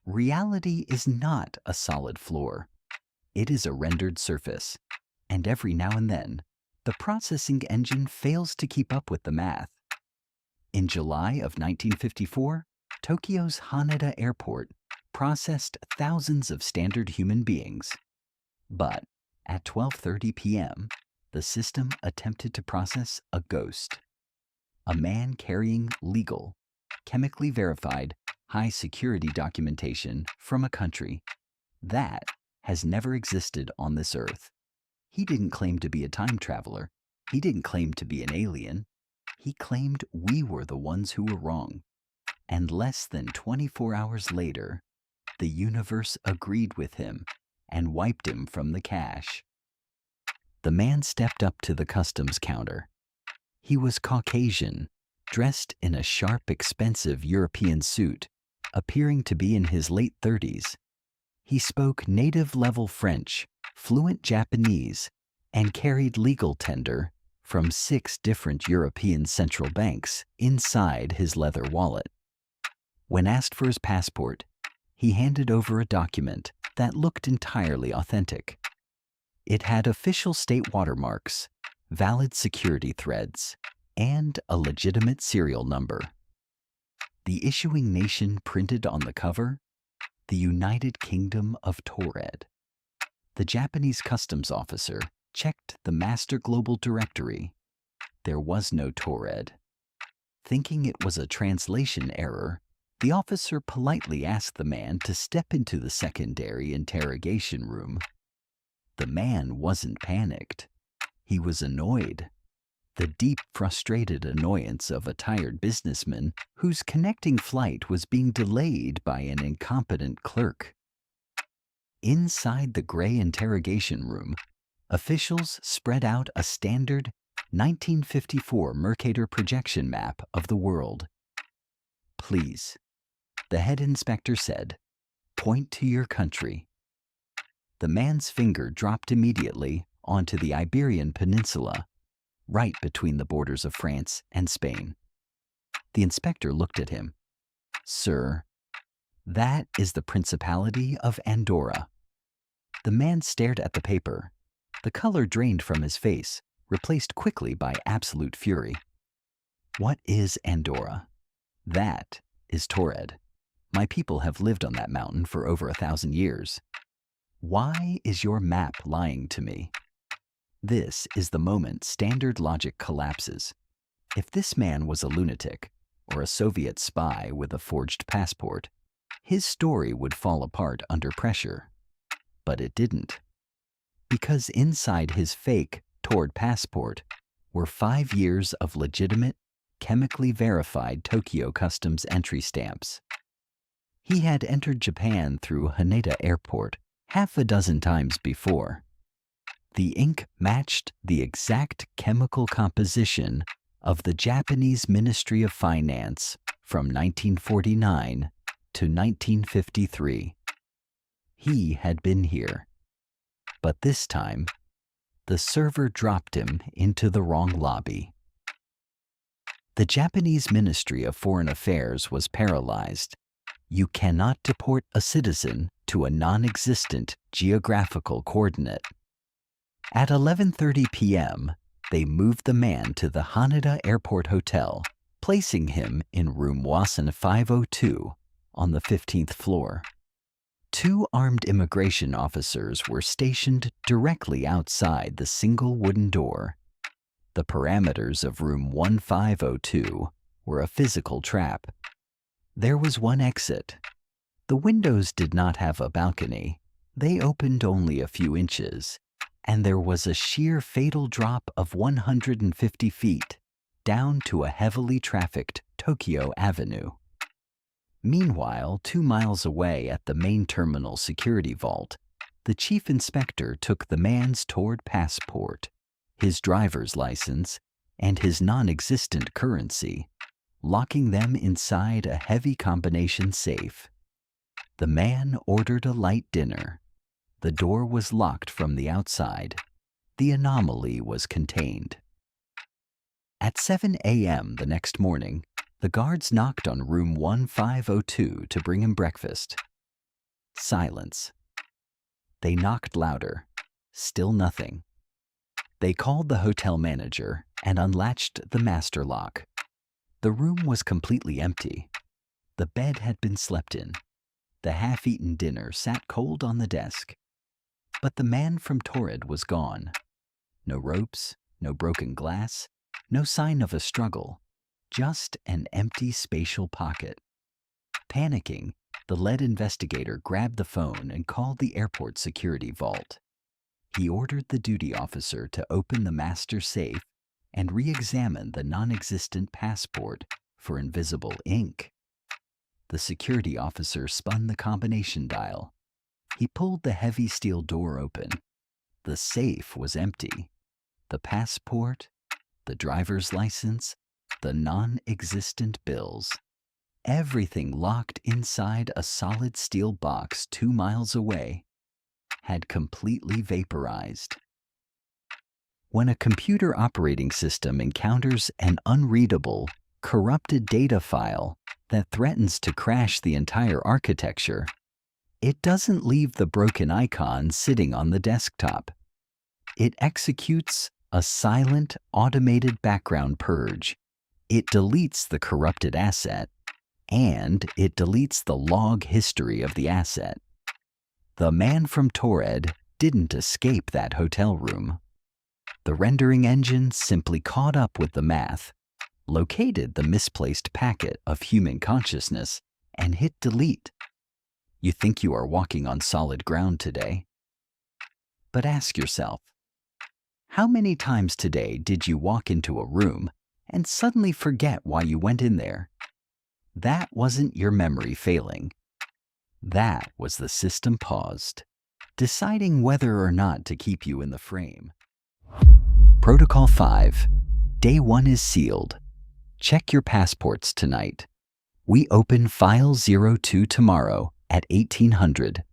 Reality is not a solid floor. It is a rendered surface. And every now and then, the processing engine fails to keep up with the math. In July of 1954, Tokyo's Haneda Airport processed thousands of standard human beings. But at 12:30 p.m., the system attempted to process a ghost. A man carrying legal, chemically verified, high-security documentation from a country that has never existed on this earth. He didn't claim to be a time traveler. He didn't claim to be an alien. He claimed we were the ones who were wrong. And less than 24 hours later, the universe agreed with him and wiped him from the cache. The man stepped up to the customs counter. He was Caucasian, dressed in a sharp, expensive European suit, appearing to be in his late 30s. He spoke native-level French, fluent Japanese, and carried legal tender from 6 different European central banks inside his leather wallet. When asked for his passport, he handed over a document that looked entirely authentic. It had official state watermarks, valid security threads, and a legitimate serial number. The issuing nation printed on the cover, the United Kingdom of Taured. The Japanese customs officer checked the master global directory. There was no Taured. Thinking it was a translation error, the officer politely asked the man to step into the secondary interrogation room. The man wasn't panicked. He was annoyed. The deep, frustrated annoyance of a tired businessman whose connecting flight was being delayed by an incompetent clerk. Inside the gray interrogation room, officials spread out a standard 1954 Mercator projection map of the world. "Please," the head inspector said, "point to your country." The man's finger dropped immediately onto the Iberian Peninsula, right between the borders of France and Spain. The inspector looked at him. "Sir, that is the Principality of Andorra." The man stared at the paper. The color drained from his face, replaced quickly by absolute fury. "What is Andorra?" "That is Taured. My people have lived on that mountain for over 1,000 years. Why is your map lying to me?" This is the moment standard logic collapses. If this man was a lunatic, or a Soviet spy with a forged passport, his story would fall apart under pressure. But it didn't. Because inside his fake Taured passport were 5 years of legitimate, chemically verified Tokyo customs entry stamps. He had entered Japan through Haneda Airport half a dozen times before. The ink matched the exact chemical composition of the Japanese Ministry of Finance from 1949 to 1953. He had been here. But this time, the server dropped him into the wrong lobby. The Japanese Ministry of Foreign Affairs was paralyzed. You cannot deport a citizen to a non-existent geographical coordinate. At 11:30 p.m., they moved the man to the Haneda Airport Hotel, placing him in room Wasan 502 on the 15th floor. 2 armed immigration officers were stationed directly outside the single wooden door. The parameters of room 1502 were a physical trap. There was one exit. The windows did not have a balcony. They opened only a few inches, and there was a sheer fatal drop of 150 feet down to a heavily trafficked Tokyo Avenue. Meanwhile, 2 miles away at the main terminal security vault, the chief inspector took the man's Taured passport, his driver's license, and his non-existent currency, locking them inside a heavy combination safe. The man ordered a light dinner. The door was locked from the outside. The anomaly was contained. At 7 a.m. the next morning, the guards knocked on room 1502 to bring him breakfast. Silence. They knocked louder. Still nothing. They called the hotel manager and unlatched the master lock. The room was completely empty. The bed had been slept in. The half-eaten dinner sat cold on the desk. But the man from Taured was gone. No ropes, no broken glass, no sign of a struggle, just an empty spatial pocket. Panicking, the lead investigator grabbed the phone and called the airport security vault. He ordered the duty officer to open the master safe and re-examine the non-existent passport for invisible ink. The security officer spun the combination dial. He pulled the heavy steel door open. The safe was empty. The passport, the driver's license, the non-existent bills. Everything locked inside a solid steel box 2 miles away had completely vaporized. When a computer operating system encounters an unreadable, corrupted data file that threatens to crash the entire architecture, it doesn't leave the broken icon sitting on the desktop. It executes a silent, automated background purge. It deletes the corrupted asset, and it deletes the log history of the asset. The man from Taured didn't escape that hotel room. The rendering engine simply caught up with the math, located the misplaced packet of human consciousness, and hit delete. You think you are walking on solid ground today. But ask yourself, how many times today did you walk into a room and suddenly forget why you went in there? That wasn't your memory failing. That was the system paused, deciding whether or not to keep you in the frame. Protocol 5. Day 1 is sealed. Check your passports tonight. We open File 02 tomorrow at 1800.